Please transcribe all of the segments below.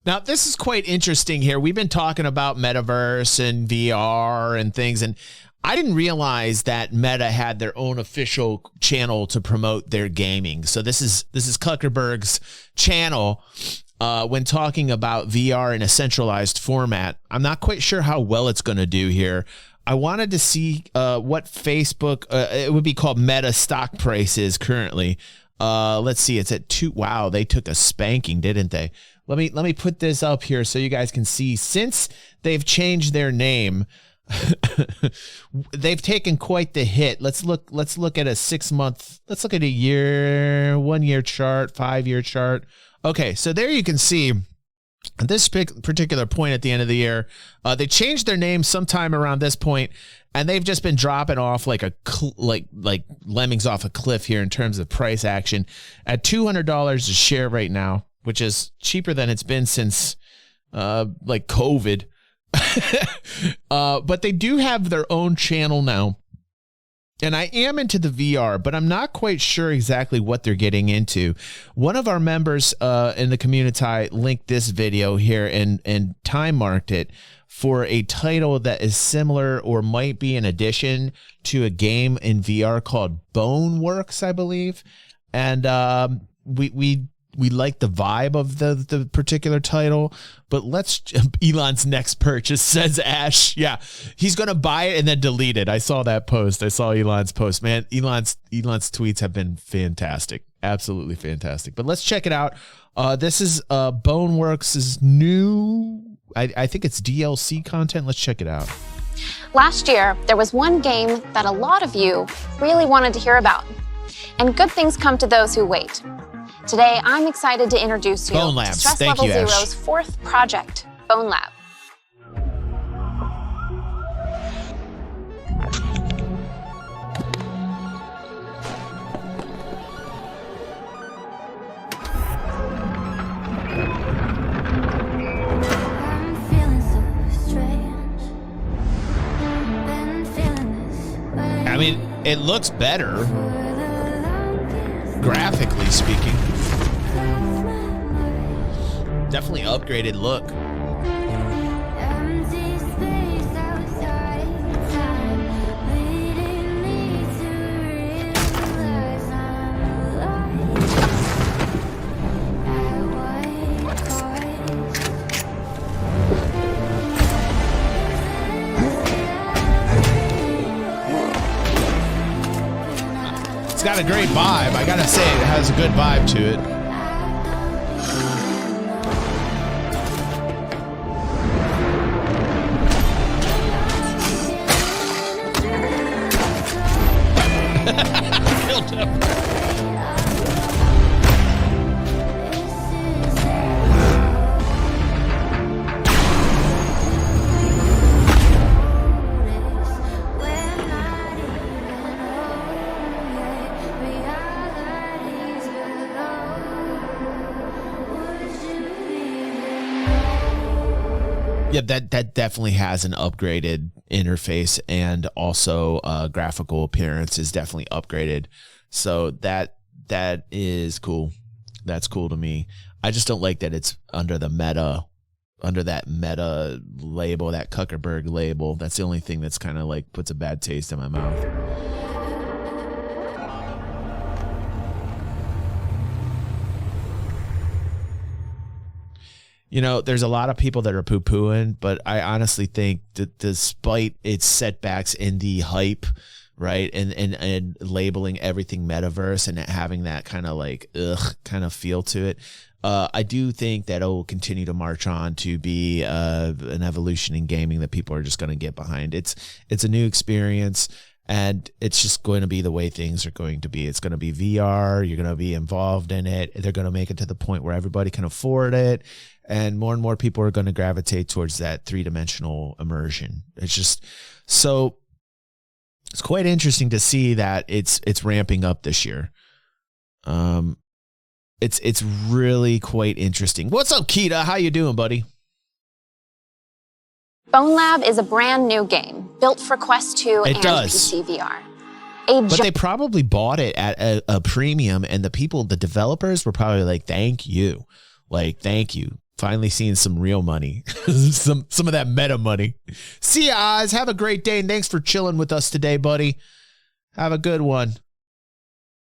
Now, this is quite interesting here. We've been talking about metaverse and VR and things, and I didn't realize that Meta had their own official channel to promote their gaming. So this is Zuckerberg's channel when talking about VR in a centralized format. I'm not quite sure how well it's going to do here. I wanted to see what Facebook, it would be called Meta stock price is currently. Let's see. It's at 2. Wow, they took a spanking, didn't they? Let me put this up here so you guys can see. Since they've changed their name, they've taken quite the hit. Let's look at a 6 month. Let's look at a year, 1 year chart, 5 year chart. Okay, so there you can see at this particular point at the end of the year, they changed their name sometime around this point, and they've just been dropping off like like lemmings off a cliff here in terms of price action at $200 a share right now, which is cheaper than it's been since like COVID. But they do have their own channel now. And I am into the VR, but I'm not quite sure exactly what they're getting into. One of our members in the community linked this video here and time marked it for a title that is similar or might be an addition to a game in VR called Boneworks, I believe. And we like the vibe of the particular title, but let's Elon's next purchase, says Ash. Yeah, he's going to buy it and then delete it. I saw that post. I saw Elon's post. Man, Elon's tweets have been fantastic. Absolutely fantastic. But let's check it out. This is Boneworks' new, I think it's DLC content. Let's check it out. Last year, there was one game that a lot of you really wanted to hear about. And good things come to those who wait. Today, I'm excited to introduce you to Stress Level Zero's 4th project, Bone Lab. I mean, it looks better, graphically speaking. Definitely upgraded look. It's got a great vibe. I gotta say, it has a good vibe to it. Killed him. Yeah, that definitely has an upgraded interface, and also graphical appearance is definitely upgraded. So that is cool. That's cool to me. I just don't like that it's under the Meta, under that Meta label, that Zuckerberg label. That's the only thing that's kind of like puts a bad taste in my mouth. You know, there's a lot of people that are poo-pooing, but I honestly think that despite its setbacks in the hype, right, and labeling everything metaverse and having that kind of like kind of feel to it, I do think that it will continue to march on to be an evolution in gaming that people are just going to get behind. It's a new experience, and it's just going to be the way things are going to be. It's going to be VR. You're going to be involved in it. They're going to make it to the point where everybody can afford it. And more people are going to gravitate towards that three-dimensional immersion. It's just so, it's quite interesting to see that it's ramping up this year. It's really quite interesting. What's up, Kita? How you doing, buddy? Bone Lab is a brand new game built for Quest 2 and PC VR. But they probably bought it at a premium, and the developers were probably like, thank you. Like, thank you. Finally seeing some real money. some of that meta money. See ya, Oz. Have a great day, and thanks for chilling with us today, buddy. Have a good one.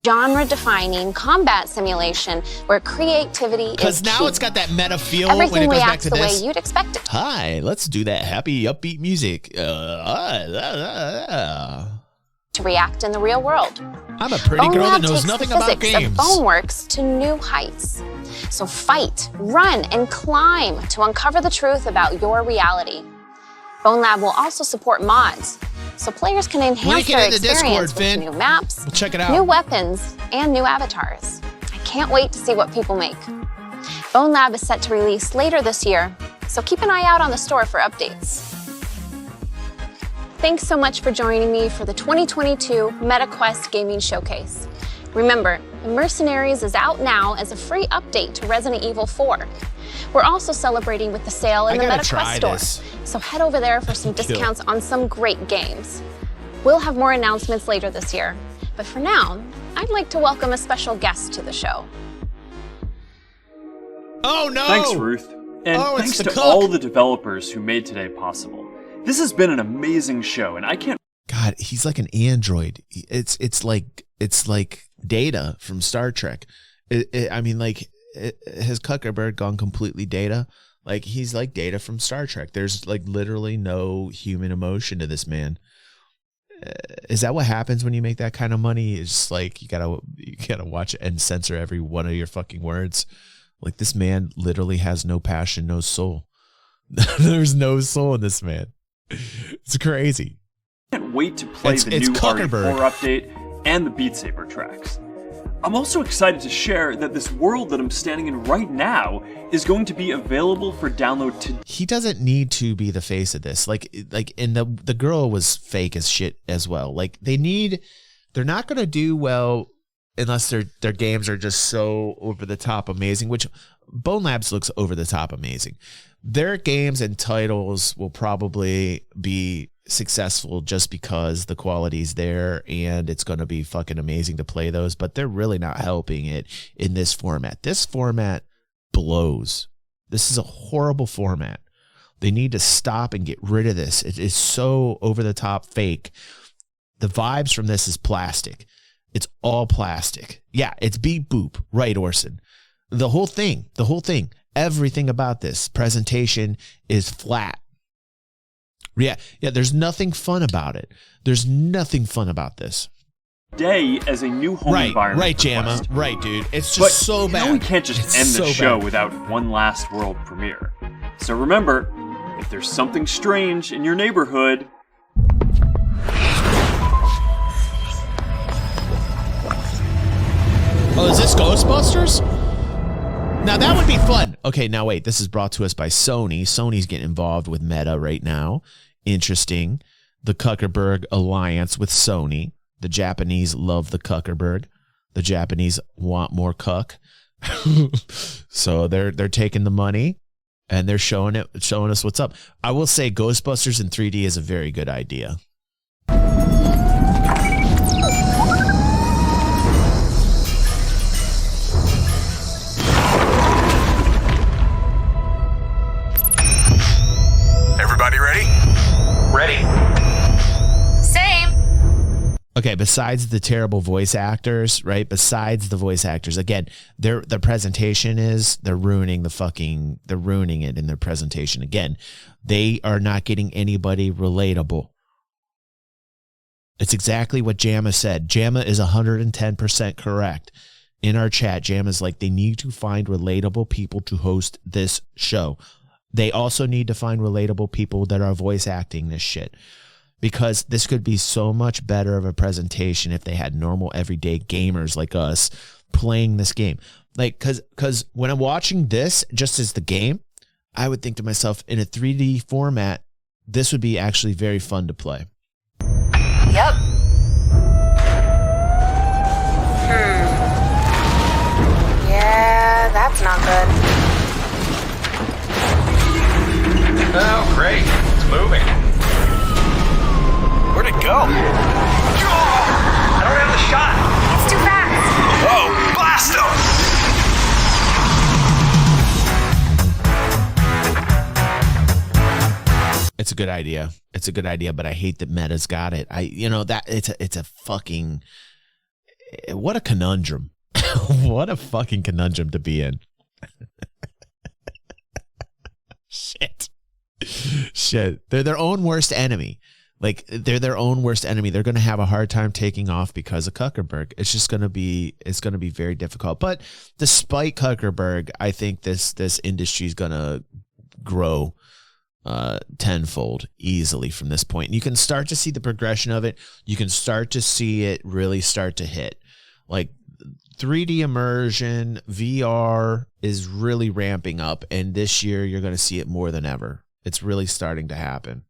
Genre-defining combat simulation where creativity is key. Because now it's got that meta feel Everything when it goes back reacts to the this. way you'd expect it. Hi, let's do that happy, upbeat music. To react in the real world. I'm a pretty girl that knows nothing about games. Of Boneworks to new heights. So fight, run, and climb to uncover the truth about your reality. Bone Lab will also support mods, so players can enhance their experience with new maps, check it out. new weapons, and new avatars. I can't wait to see what people make. Bone Lab is set to release later this year, so keep an eye out on the store for updates. Thanks so much for joining me for the 2022 MetaQuest Gaming Showcase. Remember, Mercenaries is out now as a free update to Resident Evil 4. We're also celebrating with the sale in the MetaQuest store, so head over there for some discounts on some great games. We'll have more announcements later this year, but for now, I'd like to welcome a special guest to the show. Oh no! Thanks, Ruth. And thanks to all the developers who made today possible. This has been an amazing show, and I can't... God, he's like an android. It's like Data from Star Trek. Has Zuckerberg gone completely Data? Like, he's like Data from Star Trek. There's like literally no human emotion to this man. Is that what happens when you make that kind of money? It's just like you gotta watch it and censor every one of your fucking words. Like, this man literally has no passion, no soul. There's no soul in this man. It's crazy. I can't wait to play the new RE4 update and the Beat Saber tracks. I'm also excited to share that this world that I'm standing in right now is going to be available for download today. He doesn't need to be the face of this. And the girl was fake as shit as well. Like, they're not going to do well unless their games are just so over the top amazing, which Bone Labs looks over the top amazing. Their games and titles will probably be successful just because the quality's there and it's going to be fucking amazing to play those, but they're really not helping it in this format. This format blows. This is a horrible format. They need to stop and get rid of this. It is so over the top fake. The vibes from this is plastic. It's all plastic. Yeah, it's beep boop, right, Orson? The whole thing, everything about this presentation is flat. Yeah, there's nothing fun about it. There's nothing fun about this. Today as a new home environment. Right, Jamma. Right, dude. It's just so bad. We can't just end the show without one last world premiere. So remember, if there's something strange in your neighborhood... Oh, is this Ghostbusters? Now, that would be fun. Okay, now wait. This is brought to us by Sony. Sony's getting involved with Meta right now. Interesting. The Zuckerberg alliance with Sony. The Japanese love the Zuckerberg. The Japanese want more cuck. So they're taking the money and they're showing us what's up. I will say Ghostbusters in 3D is a very good idea. Everybody ready? Ready. Same. Okay, besides the terrible voice actors, right? Besides the voice actors, again, their presentation is they're ruining it in their presentation. Again, they are not getting anybody relatable. It's exactly what Jamma said. Jamma is 110% correct. In our chat, Jamma's like, they need to find relatable people to host this show. They also need to find relatable people that are voice acting this shit, because this could be so much better of a presentation if they had normal everyday gamers like us playing this game. Like, cause when I'm watching this just as the game, I would think to myself, in a 3D format, this would be actually very fun to play. Yep. Yeah, that's not good. Oh, great. It's moving. Where'd it go? I don't have the shot. It's too fast. Whoa, blast him! It's a good idea. It's a good idea, but I hate that Meta's got it. It's a fucking, what a conundrum. What a fucking conundrum to be in. Shit. They're their own worst enemy. Like, they're their own worst enemy. They're going to have a hard time taking off because of Zuckerberg. It's just going to be very difficult. But despite Zuckerberg, I think this industry is going to grow tenfold easily from this point. And you can start to see the progression of it. You can start to see it really start to hit. Like, 3D immersion, VR is really ramping up. And this year, you're going to see it more than ever. It's really starting to happen.